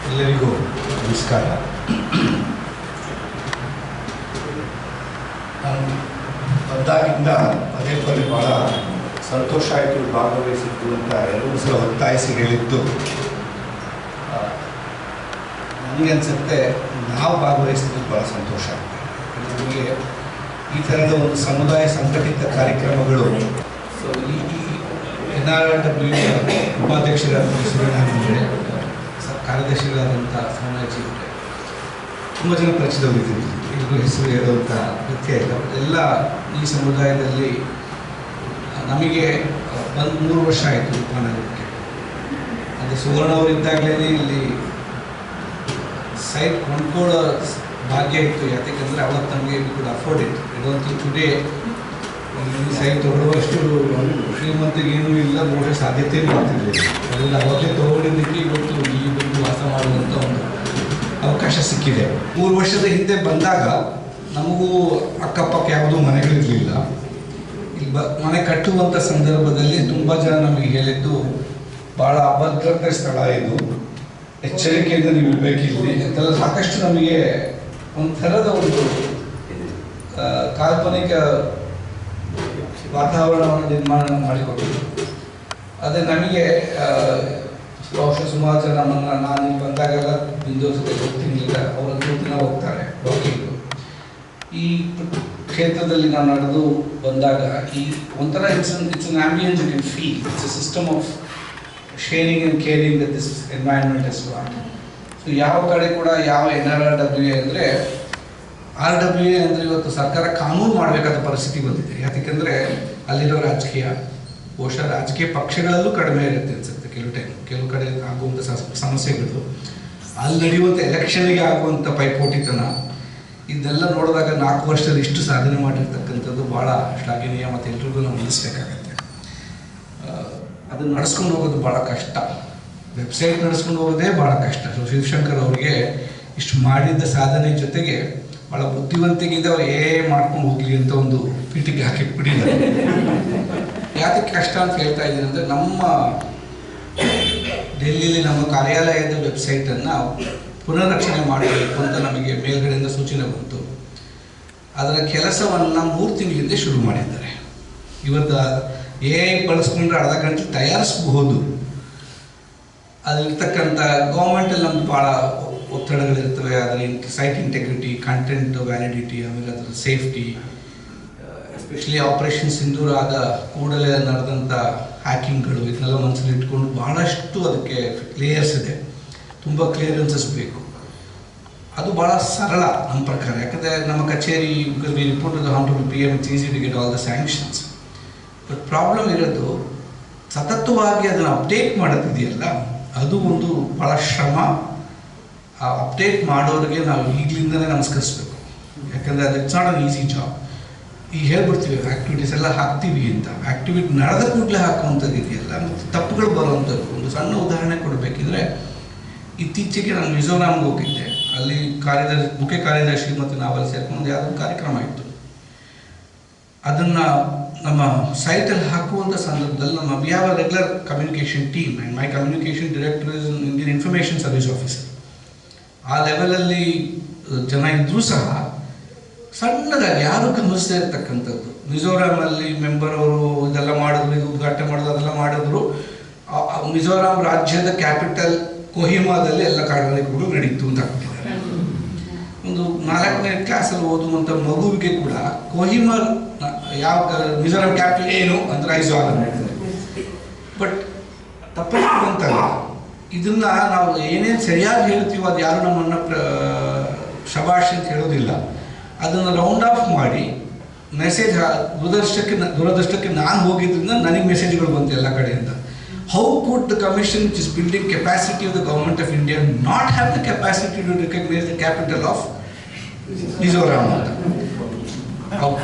ಎಲ್ಲರಿಗೂ ನಮಸ್ಕಾರ. ನಾನು ಬಂದಾಗಿಂದ ಪದೇ ಪದೇ ಭಾಳ ಸಂತೋಷ ಆಯಿತು, ಭಾಗವಹಿಸಿದ್ದು ಅಂತ ಎಲ್ಲರೂ ಸಹ ಒತ್ತಾಯಿಸಿ ಹೇಳಿದ್ದು. ನನಗೆ ಅನಿಸುತ್ತೆ ನಾವು ಭಾಗವಹಿಸಿದ್ದು ಭಾಳ ಸಂತೋಷ ಆಗುತ್ತೆ. ನಮಗೆ ಈ ಥರದ ಒಂದು ಸಮುದಾಯ ಸಂಘಟಿತ ಕಾರ್ಯಕ್ರಮಗಳು, ಸೊ ಈ NRW ಉಪಾಧ್ಯಕ್ಷರಾದ ಸೂರ್ಯನಾರಾಯಣ ಕಾರ್ಯದರ್ಶಿಗಳಾದಂಥ ಸೋಮಯಾಜಿ ಅವರೇ, ತುಂಬ ಜನ ಪರಿಚಿತವಾಗಿದ್ದೀವಿ, ಎಲ್ರಿಗೂ ಹೆಸರು ಹೇಳುವಂಥ ಅಗತ್ಯ ಇಲ್ಲ. ಎಲ್ಲ ಈ ಸಮುದಾಯದಲ್ಲಿ ನಮಗೆ ಬಂದು 3 ವರ್ಷ ಆಯಿತು ಉಪನಗರಕ್ಕೆ. ಅದು ಸುವರ್ಣ ಅವರಿದ್ದಾಗಲೇ ಇಲ್ಲಿ ಸೈಟ್ ಕೊಂಡ್ಕೊಳ್ಳೋ ಭಾಗ್ಯ ಇತ್ತು. ಯಾಕೆಂದರೆ ಅವತ್ತು ನಮಗೆ we could afford it. I don't think today ಈ ಸೈಟ್ ತೊಗೊಳ್ಳುವಷ್ಟು ಶ್ರೀಮಂತಿಗೆ ಏನೂ ಇಲ್ಲ, ನೋಡೋ ಸಾಧ್ಯತೆಯೂ ಆಗ್ತಿರಲಿಲ್ಲ. ಅದರಿಂದ ಅವತ್ತೇ ತೊಗೊಂಡಿದ್ದಕ್ಕೆ ಇವತ್ತು ಇಲ್ಲಿ ಬಂದು ವಾಸ ಮಾಡುವಂಥ ಒಂದು ಅವಕಾಶ ಸಿಕ್ಕಿದೆ. 3 ವರ್ಷದ ಹಿಂದೆ ಬಂದಾಗ ನಮಗೂ ಅಕ್ಕಪಕ್ಕ ಯಾವುದೂ ಮನೆಗಳಿರಲಿಲ್ಲ. ಇಲ್ಲಿ ಮನೆ ಕಟ್ಟುವಂಥ ಸಂದರ್ಭದಲ್ಲಿ ತುಂಬ ಜನ ನಮಗೆ ಹೇಳಿದ್ದು, ಭಾಳ ಅಭದ್ರತೆ ಸ್ಥಳ ಇದು, ಎಚ್ಚರಿಕೆಯಿಂದ ನೀವು ಇರಬೇಕಿಲ್ಲಿ ಅಂತೆಲ್ಲ ಸಾಕಷ್ಟು ನಮಗೆ ಒಂಥರದ ಒಂದು ಕಾಲ್ಪನಿಕ ವಾತಾವರಣವನ್ನು ನಿರ್ಮಾಣ ಮಾಡಿಕೊಟ್ಟಿದ್ದು. ಅದೇ ನಮಗೆ ಬಹುಶಃ ಸುಮಾರು ಜನ ನಾನು ಇಲ್ಲಿ ಬಂದಾಗೆಲ್ಲ ಬಿಂದೋಸತೆ ಹೋಗ್ತಿರ್ಲಿಲ್ಲ, ಅವರಂತೂ ದಿನ ಹೋಗ್ತಾರೆ ವಾಕಿಂಗು. ಈ ಕ್ಷೇತ್ರದಲ್ಲಿ ನಾವು ನಡೆದು ಬಂದಾಗ ಈ ಒಂಥರ it's an ambience you can feel. It's a system of sharing and caring that this environment is what. So ಯಾವ ಕಡೆ ಕೂಡ ಯಾವ NRW ಅಂದರೆ RWA ಅಂದರೆ ಇವತ್ತು ಸರ್ಕಾರ ಕಾನೂನು ಮಾಡಬೇಕಾದ ಪರಿಸ್ಥಿತಿ ಬಂದಿದೆ. ಯಾಕೆಂದರೆ ಅಲ್ಲಿರೋ ರಾಜಕೀಯ, ಬಹುಶಃ ರಾಜಕೀಯ ಪಕ್ಷಗಳಲ್ಲೂ ಕಡಿಮೆ ಇರುತ್ತೆ ಅನಿಸುತ್ತೆ ಕೆಲವು ಕಡೆ ಆಗುವಂಥ ಸಮಸ್ಯೆಗಳು, ಅಲ್ಲಿ ನಡೆಯುವಂಥ ಎಲೆಕ್ಷನ್ಗೆ ಆಗುವಂಥ ಪೈಪೋಟಿತನ, ಇದೆಲ್ಲ ನೋಡಿದಾಗ 4 ವರ್ಷದಲ್ಲಿ ಇಷ್ಟು ಸಾಧನೆ ಮಾಡಿರ್ತಕ್ಕಂಥದ್ದು ಭಾಳ ಶ್ಲಾಘನೀಯ ಮತ್ತು ಎಲ್ರಿಗೂ ನಾವು ನಿಲ್ಲಿಸಬೇಕಾಗತ್ತೆ. ಅದನ್ನು ನಡೆಸ್ಕೊಂಡು ಹೋಗೋದು ಭಾಳ ಕಷ್ಟ. ವೆಬ್ಸೈಟ್ ನಡೆಸ್ಕೊಂಡು ಹೋಗೋದೇ ಭಾಳ ಕಷ್ಟ. ಸೊ ಶಿವಶಂಕರ್ ಅವರಿಗೆ ಇಷ್ಟು ಮಾಡಿದ್ದ ಸಾಧನೆ ಜೊತೆಗೆ ಭಾಳ ಬುದ್ಧಿವಂತಿಕೆಯಿಂದ ಅವ್ರು ಮಾಡ್ಕೊಂಡು ಹೋಗಲಿ ಅಂತ ಒಂದು ಪೀಠಿಗೆ ಹಾಕಿಬಿಟ್ಟಿದ್ದಾರೆ. ಯಾತಕ್ಕೆ ಕಷ್ಟ ಅಂತ ಹೇಳ್ತಾ ಇದ್ದೀನಿ ಅಂದರೆ, ನಮ್ಮ ಡೆಲ್ಲಿಯಲ್ಲಿ ನಮ್ಮ ಕಾರ್ಯಾಲಯದ ವೆಬ್ಸೈಟನ್ನು ಪುನರ್ರಕ್ಷಣೆ ಮಾಡಬೇಕು ಅಂತ ನಮಗೆ ಮೇಲ್ಗಡೆಯಿಂದ ಸೂಚನೆ ಬಂತು. ಅದರ ಕೆಲಸವನ್ನು 3 ತಿಂಗಳ ಹಿಂದೆ ಶುರು ಮಾಡಿದ್ದಾರೆ. ಇವತ್ತು AI ಬಳಸ್ಕೊಂಡ್ರೆ ಅರ್ಧ ಗಂಟೆ ತಯಾರಿಸಬಹುದು. ಅಲ್ಲಿರ್ತಕ್ಕಂಥ ಗೌರ್ಮೆಂಟಲ್ಲಿ ನಮ್ದು ಭಾಳ ಒತ್ತಡಗಳಿರ್ತವೆ. ಅದರ ಸೈಟ್ ಇಂಟೆಗ್ರಿಟಿ, ಕಂಟೆಂಟ್ ವ್ಯಾಲಿಡಿಟಿ, ಆಮೇಲೆ ಅದರ ಸೇಫ್ಟಿ, ಎಸ್ಪೆಷಲಿ ಆಪರೇಷನ್ ಸಿಂಧೂರ ಆದ ಕೂಡಲೇ ನಡೆದಂಥ ಹ್ಯಾಕಿಂಗ್ಗಳು, ಇದನ್ನೆಲ್ಲ ಮನಸ್ಸಲ್ಲಿ ಇಟ್ಕೊಂಡು ಭಾಳಷ್ಟು ಅದಕ್ಕೆ ಲೇಯರ್ಸ್ ಇದೆ, ತುಂಬ ಕ್ಲಿಯರೆನ್ಸಸ್ ಬೇಕು. ಅದು ಭಾಳ ಸರಳ ನಮ್ಮ ಪ್ರಕಾರ. ಯಾಕಂದರೆ ನಮ್ಮ ಕಚೇರಿ we report to the honourable PM, it's easy to get all the sanctions. But problem ಇರೋದು ಸತತವಾಗಿ ಅದನ್ನು ಅಪ್ಡೇಟ್ ಮಾಡೋದಿದೆಯಲ್ಲ, ಅದು ಒಂದು ಭಾಳ ಶ್ರಮ. ಆ ಅಪ್ಡೇಟ್ ಮಾಡೋರಿಗೆ ನಾವು ಈಗಲಿಂದಲೇ ನಮಸ್ಕರಿಸ್ಬೇಕು. ಯಾಕಂದರೆ ಅದು it's not an easy job. ಈಗ ಹೇಳ್ಬಿಡ್ತೀವಿ ಆ್ಯಕ್ಟಿವಿಟೀಸ್ ಎಲ್ಲ ಹಾಕ್ತೀವಿ ಅಂತ, ಆ್ಯಕ್ಟಿವಿಟಿ ನಡೆದ ಕೂಡಲೇ ಹಾಕುವಂಥದ್ದು ಇದೆಯಲ್ಲ, ಮತ್ತು ತಪ್ಪುಗಳು ಬರುವಂಥದ್ದು. ಒಂದು ಸಣ್ಣ ಉದಾಹರಣೆ ಕೊಡಬೇಕಿದ್ರೆ, ಇತ್ತೀಚೆಗೆ ನಾನು ಮಿಜೋರಾಮ್ಗೆ ಹೋಗಿದ್ದೆ. ಅಲ್ಲಿ ಮುಖ್ಯ ಕಾರ್ಯದರ್ಶಿ ಮತ್ತು ನಾವಲ್ಲಿ ಸೇರ್ಕೊಂಡು ಯಾವುದೋ ಕಾರ್ಯಕ್ರಮ ಇತ್ತು. ಅದನ್ನು ನಮ್ಮ ಸೈಟಲ್ಲಿ ಹಾಕುವಂಥ ಸಂದರ್ಭದಲ್ಲಿ ನಮ್ಮ we have a regular communication team and my communication director is Indian information service officer. ಆ ಲೆವೆಲಲ್ಲಿ ಜನ ಇದ್ದರೂ ಸಹ ಸಣ್ಣದಾಗಿ ಯಾರು ಗಮನಿಸದೇ ಇರ್ತಕ್ಕಂಥದ್ದು. ಮಿಜೋರಾಮಲ್ಲಿ ಮೆಂಬರ್ ಅವರು ಇದೆಲ್ಲ ಮಾಡಿದ್ರು, ಇದು ಉದ್ಘಾಟನೆ ಮಾಡೋದು ಅದೆಲ್ಲ ಮಾಡಿದ್ರು. ಮಿಜೋರಾಂ ರಾಜ್ಯದ ಕ್ಯಾಪಿಟಲ್ ಕೊಹಿಮಾದಲ್ಲಿ ಎಲ್ಲ ಕಾರ್ಯಕ್ರಮಗಳು ನಡೀತು ಅಂತ ಹಾಕ್ತಿದ್ದಾರೆ. ಒಂದು 4ನೇ ಕ್ಲಾಸಲ್ಲಿ ಓದುವಂಥ ಮಗುವಿಗೆ ಕೂಡ ಕೊಹಿಮಾ ಯಾವ ಮಿಜೋರಾಂ ಕ್ಯಾಪಿಟಲ್ ಏನು ಅಂದರೆ ಐಜಾಲ್ ಅಂತ ಹೇಳ್ತಾರೆ. ಬಟ್ ತಪ್ಪಿರ್ತಕ್ಕಂತಲ್ಲ, ಇದನ್ನು ನಾವು ಏನೇನು ಸರಿಯಾಗಿ ಹೇಳ್ತೀವೋ ಅದು ಯಾರು ನಮ್ಮನ್ನು ಶಬಾಷ್ ಅಂತ ಹೇಳೋದಿಲ್ಲ. ಅದನ್ನು ರೌಂಡ್ ಆಫ್ ಮಾಡಿ ಮೆಸೇಜ್ ದುರದೃಷ್ಟಕ್ಕೆ ನಾನು ಹೋಗಿದ್ದರಿಂದ ನನಗೆ ಮೆಸೇಜ್ಗಳು ಬಂತು ಎಲ್ಲ ಕಡೆಯಿಂದ. How could the commission which is building capacity of the government of India not have the capacity to recognise the capital of Mizoram ಅಂತ.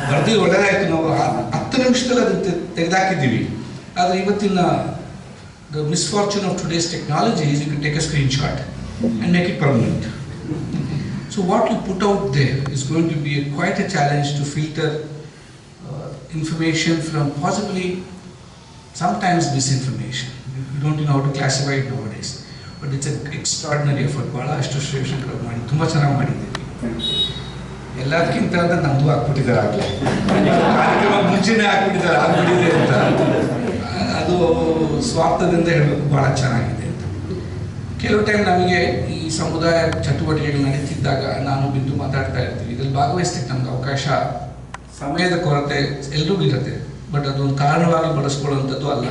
ಬರ್ದು ಒಳ್ಳೆಯದಾಯಿತು, ನಾವು 10 ನಿಮಿಷದಲ್ಲಿ ಅದನ್ನು ತೆಗೆದಾಕಿದ್ದೀವಿ. ಆದರೆ ಇವತ್ತಿನ the misfortune of today's technology is you can take a screenshot and make it permanent. So what you put out there is going to be quite a challenge to filter information from possibly sometimes misinformation. You don't know how to classify it nowadays. But it's extraordinary effort. ಭಾಳಷ್ಟು ಶಿವಶಂಕರ್ ಮಾಡಿ ತುಂಬ ಚೆನ್ನಾಗಿ ಮಾಡಿದ್ದೀವಿ. ಎಲ್ಲದಕ್ಕಿಂತ ಅಂದರೆ ನಮ್ಮದು ಹಾಕ್ಬಿಟ್ಟಿದ್ದಾರೆ ಆಗಲೇ, ಕಾರ್ಯಕ್ರಮ ಮುಂಚೆನೇ ಹಾಕ್ಬಿಟ್ಟಿದ್ದಾರೆ ಆಗ್ಬಿಟ್ಟಿದೆ ಅಂತ. ಅದು ಸ್ವಾರ್ಥದಿಂದ ಹೇಳಬೇಕು, ಭಾಳ ಚೆನ್ನಾಗಿದೆ ಅಂತ. ಕೆಲವು ಟೈಮ್ ನಮಗೆ ಈ ಸಮುದಾಯ ಚಟುವಟಿಕೆಗಳು ನಡೀತಿದ್ದಾಗ ನಾನು ಬಿದ್ದು ಮಾತಾಡ್ತಾ ಇರ್ತೀವಿ. ಇದ್ರಲ್ಲಿ ಭಾಗವಹಿಸ್ಲಿಕ್ಕೆ ನಮ್ಗೆ ಅವಕಾಶ, ಸಮಯದ ಕೊರತೆ ಎಲ್ರಿಗೂ ಇರುತ್ತೆ. ಬಟ್ ಅದೊಂದು ಕಾರಣವಾಗಿ ಬಳಸ್ಕೊಳ್ಳುವಂಥದ್ದು ಅಲ್ಲ.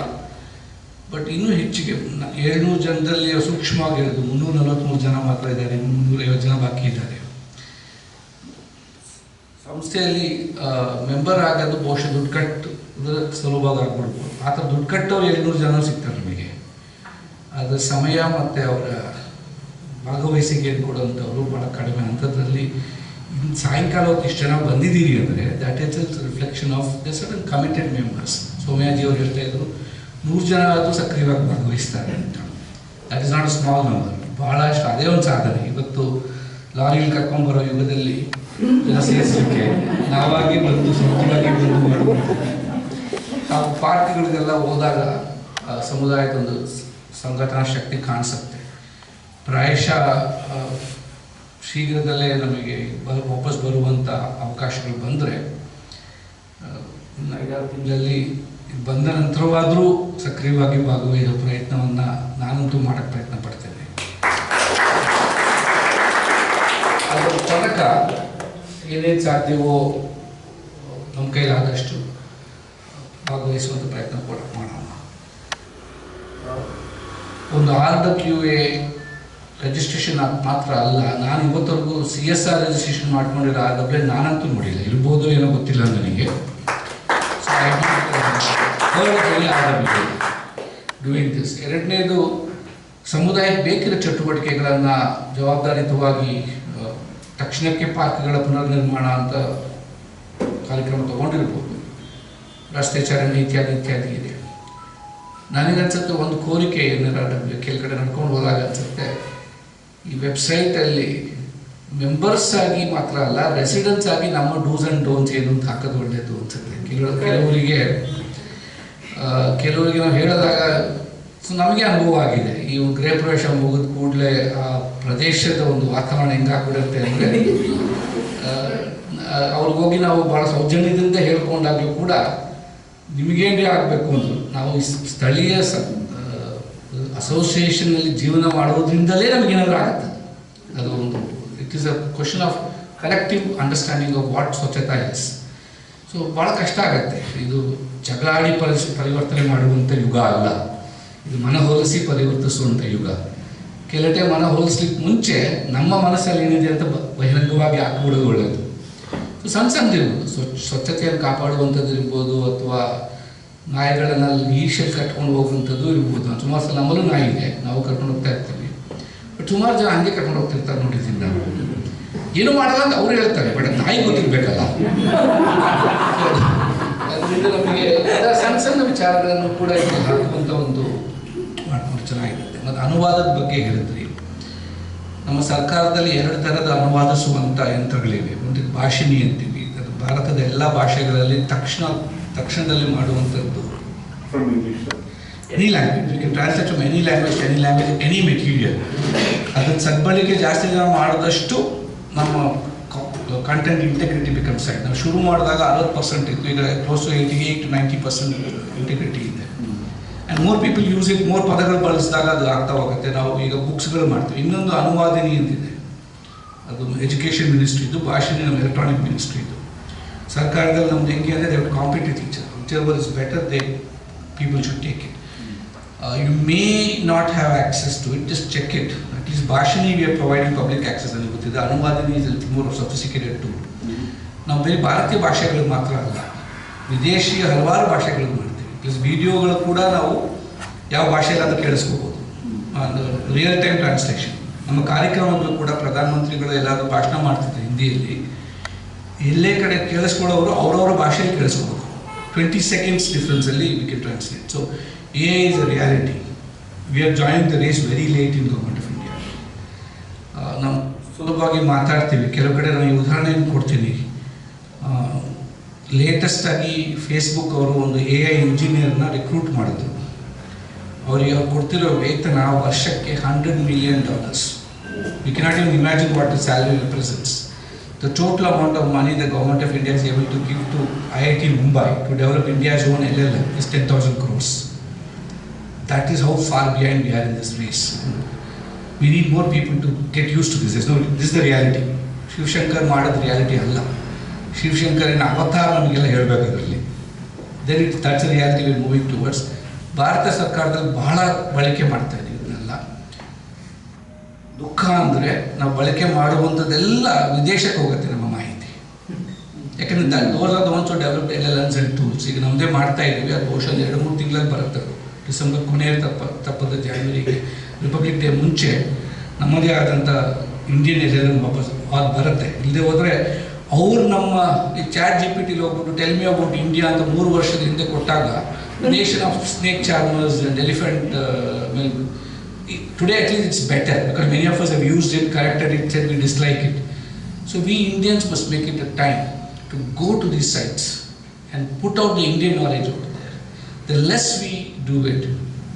ಬಟ್ ಇನ್ನೂ ಹೆಚ್ಚಿಗೆ 700 ಜನದಲ್ಲಿ ಸೂಕ್ಷ್ಮವಾಗಿ ಹೇಳಿದ್ರು 343 ಜನ ಮಾತ್ರ ಇದ್ದಾರೆ, 350 ಜನ ಬಾಕಿ ಇದ್ದಾರೆ. ಸಂಸ್ಥೆಯಲ್ಲಿ ಮೆಂಬರ್ ಆಗೋದು ಬಹುಶಃ ದುಡ್ಡು ಕಟ್ಟು ಸುಲಭವಾಗಿ ಆಗ್ಬಿಡ್ಬೋದು. ಆ ಥರ ದುಡ್ಡು ಕಟ್ಟೋರು 700 ಜನ ಸಿಗ್ತಾರೆ ನಮಗೆ. ಅದರ ಸಮಯ ಮತ್ತು ಅವರ ಭಾಗವಹಿಸಿಕೆ ಕೊಡುವಂಥವ್ರು ಭಾಳ ಕಡಿಮೆ. ಅಂಥದ್ರಲ್ಲಿ ಸಾಯಂಕಾಲ ಹೊತ್ತು ಇಷ್ಟು ಜನ ಬಂದಿದ್ದೀರಿ ಅಂದರೆ that is reflection of the certain committed members. Somayaji ಅವರು ಹೇಳ್ತಾ ಇದ್ರು 100 ಜನ ಆದರೂ ಸಕ್ರಿಯವಾಗಿ ಭಾಗವಹಿಸ್ತಾರೆ ಅಂತ. That is not a small number. ಭಾಳಷ್ಟು ಅದೇ ಒಂದು ಸಾಧನೆ. ಇವತ್ತು ಲಾರಿಲಿ ಕರ್ಕೊಂಡ್ಬರೋ ಯುಗದಲ್ಲಿ ಜನ ಸೇರಿಸಲಿಕ್ಕೆ ನಾವಾಗಿ ಬಂದು ಸ್ವಂತವಾಗಿ ಬಂದು ಮಾಡುವಂಥ ನಾವು ಪಾರ್ಕ್ಗಳಿಗೆಲ್ಲ ಹೋದಾಗ ಸಮುದಾಯದೊಂದು ಸಂಘಟನಾ ಶಕ್ತಿ ಕಾಣಿಸುತ್ತೆ. ಪ್ರಾಯಶಃ ಶೀಘ್ರದಲ್ಲೇ ನಮಗೆ ವಾಪಸ್ ಬರುವಂಥ ಅವಕಾಶಗಳು ಬಂದರೆ 5-6 ತಿಂಗಳಲ್ಲಿ ಬಂದ ನಂತರವಾದರೂ ಸಕ್ರಿಯವಾಗಿ ಭಾಗವಹಿಸೋ ಪ್ರಯತ್ನವನ್ನು ನಾನಂತೂ ಮಾಡೋಕ್ಕೆ ಪ್ರಯತ್ನ ಪಡ್ತೇನೆ. ಅದರ ತನಕ ಏನೇನು ಸಾಧ್ಯವೋ ನಮ್ಮ ಕೈಲಾದಷ್ಟು ಭಾಗವಹಿಸುವಂಥ ಪ್ರಯತ್ನ ಕೂಡ ಮಾಡೋಣ. ಒಂದು RWA ರಿಜಿಸ್ಟ್ರೇಷನ್ ಮಾತ್ರ ಅಲ್ಲ, ನಾನು ಇವತ್ತವರೆಗೂ CSR ರಿಜಿಸ್ಟ್ರೇಷನ್ ಮಾಡ್ಕೊಂಡಿರೋ RWA ನಾನಂತೂ ನೋಡಿಲ್ಲ. ಇರ್ಬೋದು ಏನೋ ಗೊತ್ತಿಲ್ಲ ನನಗೆ. Doing this. ಎರಡನೇದು, ಸಮುದಾಯಕ್ಕೆ ಬೇಕಿರೋ ಚಟುವಟಿಕೆಗಳನ್ನು ಜವಾಬ್ದಾರಿಯುತವಾಗಿ ತಕ್ಷಣಕ್ಕೆ ಪಾರ್ಕ್ಗಳ ಪುನರ್ನಿರ್ಮಾಣ ಅಂತ ಕಾರ್ಯಕ್ರಮ ತಗೊಂಡಿರ್ಬೋದು, ರಸ್ತೆ ಚರಂಡಿ ಇತ್ಯಾದಿ ಇತ್ಯಾದಿ ಇದೆ. ನನಗನ್ಸುತ್ತೆ ಒಂದು ಕೋರಿಕೆ ಏನಾರ ಕೆಳಗಡೆ ನಡ್ಕೊಂಡು ಹೋದಾಗ ಅನಿಸುತ್ತೆ, ಈ ವೆಬ್ಸೈಟಲ್ಲಿ ಮೆಂಬರ್ಸ್ ಆಗಿ ಮಾತ್ರ ಅಲ್ಲ, ರೆಸಿಡೆನ್ಸ್ ಆಗಿ ನಮ್ಮ ಡೂಸ್ ಆ್ಯಂಡ್ ಡೋನ್ಸ್ ಏನು ಅಂತ ಹಾಕೋದು ಒಳ್ಳೆಯದು ಅನ್ಸುತ್ತೆ. ಕೆಲವರಿಗೆ ನಾವು ಹೇಳಿದಾಗ ನಮಗೆ ಅನುಭವ ಆಗಿದೆ. ಈ ಗೃಹ ಪ್ರವೇಶ ಮುಗಿದ ಕೂಡಲೇ ಆ ಪ್ರದೇಶದ ಒಂದು ವಾತಾವರಣ ಹೆಂಗಾಗ್ಬಿಡುತ್ತೆ ಅಂದರೆ, ಅವ್ರಿಗೋಗಿ ನಾವು ಭಾಳ ಸೌಜನ್ಯದಿಂದ ಹೇಳ್ಕೊಂಡಾಗಲೂ ಕೂಡ ನಿಮಗೇನೇ ಆಗಬೇಕು ಅಂದರು. ನಾವು ಸ್ಥಳೀಯ ಅಸೋಸಿಯೇಷನ್ನಲ್ಲಿ ಜೀವನ ಮಾಡೋದ್ರಿಂದಲೇ ನಮಗೇನಾದರೂ ಆಗುತ್ತೆ. ಅದು ಒಂದು it is a question of collective understanding of what ಸ್ವಚ್ಛತಾ ಇಸ್. ಸೊ ಭಾಳ ಕಷ್ಟ ಆಗುತ್ತೆ. ಇದು ಜಗಳಾಡಿ ಪರಿವರ್ತನೆ ಮಾಡುವಂಥ ಯುಗ ಅಲ್ಲ, ಇದು ಮನವೊಲಿಸಿ ಪರಿವರ್ತಿಸುವಂಥ ಯುಗ. ಕೆಲಟೆ ಮನವೊಲಿಸ್ಲಿಕ್ಕೆ ಮುಂಚೆ ನಮ್ಮ ಮನಸ್ಸಲ್ಲಿ ಏನಿದೆ ಅಂತ ಬಹಿರಂಗವಾಗಿ ಹಾಕಿಬಿಡೋದು ಒಳ್ಳೆಯದು. ಸೊ ಸಣ್ಣದಿರ್ಬೋದು, ಸ್ವಚ್ಛತೆಯನ್ನು ಕಾಪಾಡುವಂಥದ್ದು ಇರ್ಬೋದು, ಅಥವಾ ನಾಯಿಗಳನ್ನು ಈಶಲ್ಲಿ ಕಟ್ಕೊಂಡು ಹೋಗುವಂಥದ್ದು ಇರ್ಬೋದು. ಸುಮಾರು ಸಲ ನಮ್ಮಲ್ಲೂ ನಾಯಿ ಇದೆ, ನಾವು ಕರ್ಕೊಂಡು ಹೋಗ್ತಾ ಇರ್ತೀವಿ. ಬಟ್ ಸುಮಾರು ಜನ ಹಂಗೆ ಕರ್ಕೊಂಡು ಹೋಗ್ತಿರ್ತಾರೆ ನೋಡಿದ್ದೀನಿ ನಾನು. ಏನು ಮಾಡಲ್ಲ ಅಂತ ಅವ್ರು ಹೇಳ್ತಾರೆ, ಬಟ್ ನಾಯಿ ಗೊತ್ತಿರಬೇಕಲ್ಲ. ಅದರಿಂದ ನಮಗೆ ಸಣ್ಣ ಸಣ್ಣ ವಿಚಾರಗಳನ್ನು ಕೂಡ ಹಾಕುವಂಥ ಒಂದು ಮಾಡ್ಕೊಂಡು ಚೆನ್ನಾಗಿರುತ್ತೆ. ಮತ್ತು ಅನುವಾದದ ಬಗ್ಗೆ ಹೇಳಿದ್ರಿ. ನಮ್ಮ ಸರ್ಕಾರದಲ್ಲಿ 2 ಥರದ ಅನುವಾದಿಸುವಂಥ ಯಂತ್ರಗಳಿವೆ. ಒಂದು ಭಾಷಿಣಿ ಅಂತೀವಿ, ಅದು ಭಾರತದ ಎಲ್ಲ ಭಾಷೆಗಳಲ್ಲಿ ತಕ್ಷಣದಲ್ಲಿ ಮಾಡುವಂಥದ್ದು. Any language, you can translate from any language, any material. ಅದನ್ನು ಸದ್ಬಳಿಕೆ ಜಾಸ್ತಿ ಜನ ಮಾಡಿದಷ್ಟು ನಮ್ಮ ಕಂಟೆಂಟ್ ಇಂಟೆಗ್ರಿಟಿ ಬಿಕಮ್ಸ್ ಸೈಡ್. ನಾವು ಶುರು ಮಾಡಿದಾಗ 60% ಇತ್ತು, ಈಗ ಕ್ಲೋಸ್ ಟು 88 to 90% ಇಂಟೆಗ್ರಿಟಿ ಇದೆ. And more people use it, more ಪದಗಳು ಬಳಸಿದಾಗ ಅದು ಆಗ್ತಾ ಹೋಗುತ್ತೆ. ನಾವು ಈಗ ಬುಕ್ಸ್ಗಳು ಮಾಡ್ತೀವಿ. ಇನ್ನೊಂದು ಅನುವಾದಿನಿ ಅಂತಿದೆ, ಅದು ಎಜುಕೇಷನ್ ಮಿನಿಸ್ಟ್ರಿದು, ಭಾಷೆನೇ ನಮ್ಮ ಎಲೆಕ್ಟ್ರಾನಿಕ್ ಮಿನಿಸ್ಟ್ರಿದು. ಸರ್ಕಾರದಲ್ಲಿ ನಮ್ದು ಹೆಂಗೆ ಅಂದರೆ they competitive teacher, whichever is better, people should take it. You may not have access to it, just check it. At least Bhashini we are providing public access. And the Anuvadini is a little more sophisticated tool. ನಾವು ಬರೀ ಭಾರತೀಯ ಭಾಷೆಗಳು ಮಾತ್ರ ಅಲ್ಲ, ವಿದೇಶಿಯ ಹಲವಾರು ಭಾಷೆಗಳು ಮಾಡ್ತೀವಿ. ಪ್ಲಸ್ ವಿಡಿಯೋಗಳು ಕೂಡ ನಾವು ಯಾವ ಭಾಷೆಯಲ್ಲಾದರೂ ಕೇಳಿಸ್ಕೋಬೋದು, ರಿಯಲ್ ಟೈಮ್ ಟ್ರಾನ್ಸ್ಲೇಷನ್. ನಮ್ಮ ಕಾರ್ಯಕ್ರಮಗಳು ಕೂಡ ಪ್ರಧಾನಮಂತ್ರಿಗಳು ಎಲ್ಲಾದರೂ ಭಾಷಣ ಮಾಡ್ತಿದ್ರು ಹಿಂದಿಯಲ್ಲಿ, ಎಲ್ಲೇ ಕಡೆ ಕೇಳಿಸ್ಕೊಳ್ಳೋರು ಅವ್ರವ್ರ ಭಾಷೆಯಲ್ಲಿ ಕೇಳಿಸ್ಕೋಬೋದು. 20 seconds difference-ಅಲ್ಲಿ we can translate. So AI is a reality. We are joining the race very late in Government of India. ನಾವು ಸುಲಭವಾಗಿ ಮಾತಾಡ್ತೀವಿ. ಕೆಲವು ಕಡೆ ನಾನು ಈ ಉದಾಹರಣೆಯನ್ನು ಕೊಡ್ತೀನಿ. ಲೇಟೆಸ್ಟಾಗಿ ಫೇಸ್ಬುಕ್ ಅವರು ಒಂದು AI ಇಂಜಿನಿಯರ್ನ ರಿಕ್ರೂಟ್ ಮಾಡಿದ್ರು. ಅವರಿಗೆ ಅವ್ರು ಕೊಡ್ತಿರೋ ವೇತನ ವರ್ಷಕ್ಕೆ $100 million. We cannot even imagine what the salary represents. The total amount of money the government of India is able to give to IIT Mumbai to develop India's own LLM is 10,000 crores. That is how far behind we are in this race. We need more people to get used to this. This is the reality. Shiv Shankar ಮಾಡೋದು reality ಅಲ್ಲ. ಶಿವ್ ಶಂಕರಿನ ಅವತಾರ ನಮಗೆಲ್ಲ ಹೇಳಬೇಕು ಅದರಲ್ಲಿ. that's the reality we are moving towards. Bharat ಸರ್ಕಾರದಲ್ಲಿ ಬಹಳ ಬಳಕೆ ಮಾಡ್ತಾ ಇದ್ದೀವಿ ಇದನ್ನೆಲ್ಲ. ದುಃಖ ಅಂದರೆ ನಾವು ಬಳಕೆ ಮಾಡುವಂಥದ್ದೆಲ್ಲ ವಿದೇಶಕ್ಕೆ ಹೋಗುತ್ತೆ ನಮ್ಮ ಮಾಹಿತಿ. ಯಾಕಂದರೆ those are the ones who developed LLMs and tools. ಈಗ ನಮ್ಮದೇ ಮಾಡ್ತಾ ಇದ್ದೀವಿ, ಅದು ಬಹುಶಃ 2-3 ತಿಂಗಳಲ್ಲಿ ಬರುತ್ತೆ. ಅದು ಡಿಸೆಂಬರ್ ಕೊನೆಯ ತಪ್ಪದ ಜಾನ್ವರಿಗೆ ರಿಪಬ್ಲಿಕ್ ಡೇ ಮುಂಚೆ ನಮ್ಮದೇ ಆದಂಥ ಇಂಡಿಯನ್ LLM ವಾಪಸ್ ಅದು ಬರುತ್ತೆ. ಇಲ್ಲದೆ ಹೋದರೆ ಅವರು ನಮ್ಮ ಈ ಚಾಟ್ GPT ಹೋಗ್ಬಿಟ್ಟು ಟೆಲ್ ಮಿ ಅಬೌಟ್ ಇಂಡಿಯಾ ಅಂತ 3 ವರ್ಷದ ಹಿಂದೆ ಕೊಟ್ಟಾಗ nation of snake charmers and elephant today at least it's better because many of us have used it, corrected it, said we dislike it. So we Indians must make it a time to go to these sites and put out the Indian knowledge over there. The less we do it,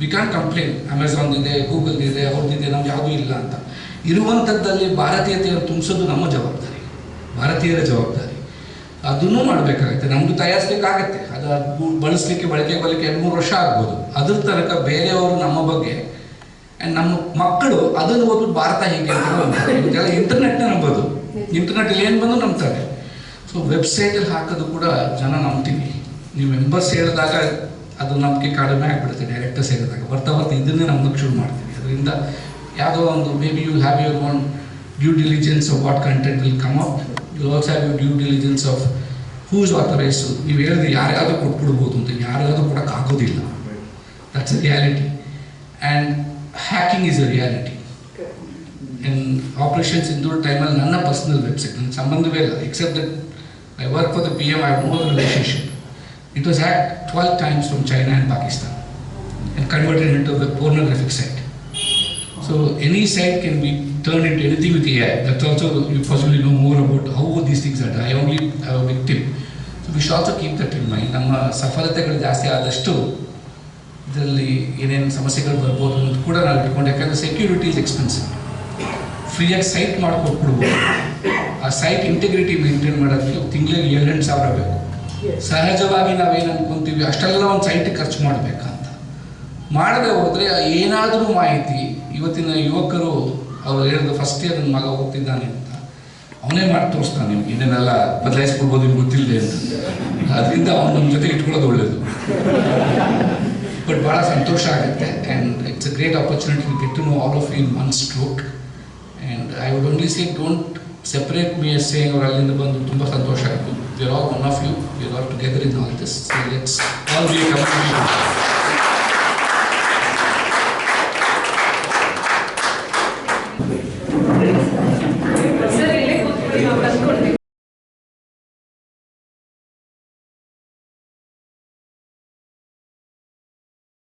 we can't complain. Amazon ಇದೆ, Google ಇದೆ, ಅವ್ರದ್ದಿದೆ, ನಮ್ಗೆ ಯಾವುದೂ ಇಲ್ಲ ಅಂತ. ಇರುವಂಥದ್ದಲ್ಲಿ ಭಾರತೀಯತೆಯನ್ನು ತುಂಬಿಸೋದು ನಮ್ಮ ಜವಾಬ್ದಾರಿ, ಭಾರತೀಯರ ಜವಾಬ್ದಾರಿ. ಅದನ್ನೂ ಮಾಡಬೇಕಾಗುತ್ತೆ. ನಮ್ಮದು ತಯಾರಿಸಲಿಕ್ಕಾಗತ್ತೆ, ಅದು ಬಳಸಲಿಕ್ಕೆ ಬಳಕೆ 2-3 ವರ್ಷ ಆಗ್ಬೋದು. ಅದ್ರ ತನಕ ಬೇರೆಯವರು ನಮ್ಮ ಬಗ್ಗೆ ಆ್ಯಂಡ್ ನಮ್ಮ ಮಕ್ಕಳು ಅದನ್ನು ಓದ್ಬಿಟ್ಟು ಭಾರತ ಹೇಗೆ ಅಂತ ಅಂತಾರೆ. ಇದೆಲ್ಲ ಇಂಟರ್ನೆಟ್ನ ನಂಬೋದು, ಇಂಟರ್ನೆಟಲ್ಲಿ ಏನು ಬಂದು ನಂಬ್ತಾರೆ. ಸೊ ವೆಬ್ಸೈಟಲ್ಲಿ ಹಾಕೋದು ಕೂಡ ಜನ ನಂಬ್ತೀವಿ. ನೀವು ಮೆಂಬರ್ಸ್ ಹೇಳಿದಾಗ ಅದು ನಂಬಿಕೆ ಕಡಿಮೆ ಆಗಿಬಿಡುತ್ತೆ. ಡೈರೆಕ್ಟರ್ಸ್ ಹೇಳಿದಾಗ ಬರ್ತಾ ಇದನ್ನೇ ನಂಬಕ್ಕೆ ಶುರು ಮಾಡ್ತೀವಿ. ಅದರಿಂದ ಯಾವುದೋ ಒಂದು maybe you have your own due diligence of what content will come up. You also have your due diligence of who is authorized. ನೀವು ಹೇಳಿದ್ರೆ ಯಾರಿಗಾದ್ರೂ ಕೊಟ್ಬಿಡ್ಬೋದು ಅಂತ, ಯಾರಿಗಾದ್ರೂ ಕೊಡೋಕ್ಕಾಗೋದಿಲ್ಲ. That's a reality. And hacking is a reality. In Operation Sindoor time, ನನ್ನ personal website ನನ್ನ ಸಂಬಂಧವೇ ಇಲ್ಲ. Except that I work for the PM, I have no relationship. It was hacked 12 times from China and Pakistan and converted into a pornographic site. So any site can be turned into anything with AI. That's also, you possibly know more about how these things are done. I only have a victim. So we should also keep that in mind. ನಮ್ಮ ಸಫಲತೆಗಳು ಜಾಸ್ತಿ ಆದಷ್ಟು ಇದರಲ್ಲಿ ಏನೇನು ಸಮಸ್ಯೆಗಳು ಬರ್ಬೋದು ಅಂತ ಕೂಡ ನಾವು ಇಟ್ಕೊಂಡು, ಯಾಕಂದರೆ ಸೆಕ್ಯೂರಿಟಿ ಇಸ್ ಎಕ್ಸ್ಪೆನ್ಸಿವ್. ಫ್ರೀಯಾಗಿ ಸೈಟ್ ಮಾಡಿಕೊಟ್ಬಿಡ್ಬೋದು. ಆ ಸೈಟ್ ಇಂಟಿಗ್ರಿಟಿ ಮೇಂಟೈನ್ ಮಾಡೋದಕ್ಕೆ ತಿಂಗಳಿಗೆ 7-8 ಸಾವಿರ ಬೇಕು. ಸಹಜವಾಗಿ ನಾವೇನು ಅಂದ್ಕೊತೀವಿ ಅಷ್ಟೆಲ್ಲ ಒಂದು ಸೈಟಿಗೆ ಖರ್ಚು ಮಾಡಬೇಕಂತ. ಮಾಡದೆ ಹೋದರೆ ಏನಾದರೂ ಮಾಹಿತಿ, ಇವತ್ತಿನ ಯುವಕರು ಅವ್ರು ಹೇಳಿದ್ರು ಫಸ್ಟ್ ಇಯರ್ ನನ್ನ ಮಗ ಹೋಗ್ತಿದ್ದಾನೆ ಅಂತ, ಅವನೇ ಮಾಡಿ ತೋರಿಸ್ತಾನೆ ನಿಮ್ಗೆ ಏನೇನೆಲ್ಲ ಬದಲಾಯಿಸ್ಕೊಳ್ಬೋದು ನಿಮ್ಗೆ ಗೊತ್ತಿಲ್ಲದೆ ಅಂತ. ಅದರಿಂದ ಅವ್ನು ನಮ್ಮ ಜೊತೆ ಇಟ್ಕೊಳ್ಳೋದು ಒಳ್ಳೆಯದು. ಬಟ್ ಭಾಳ ಸಂತೋಷ ಆಗುತ್ತೆ. And it's a great opportunity to get to know all of you in one stroke. And I would only say don't separate me as saying ಅವ್ರು ಅಲ್ಲಿಂದ ಬಂದು ತುಂಬ ಸಂತೋಷ ಆಯಿತು. We are all one of you, we are all together in all this. So let's all be a community.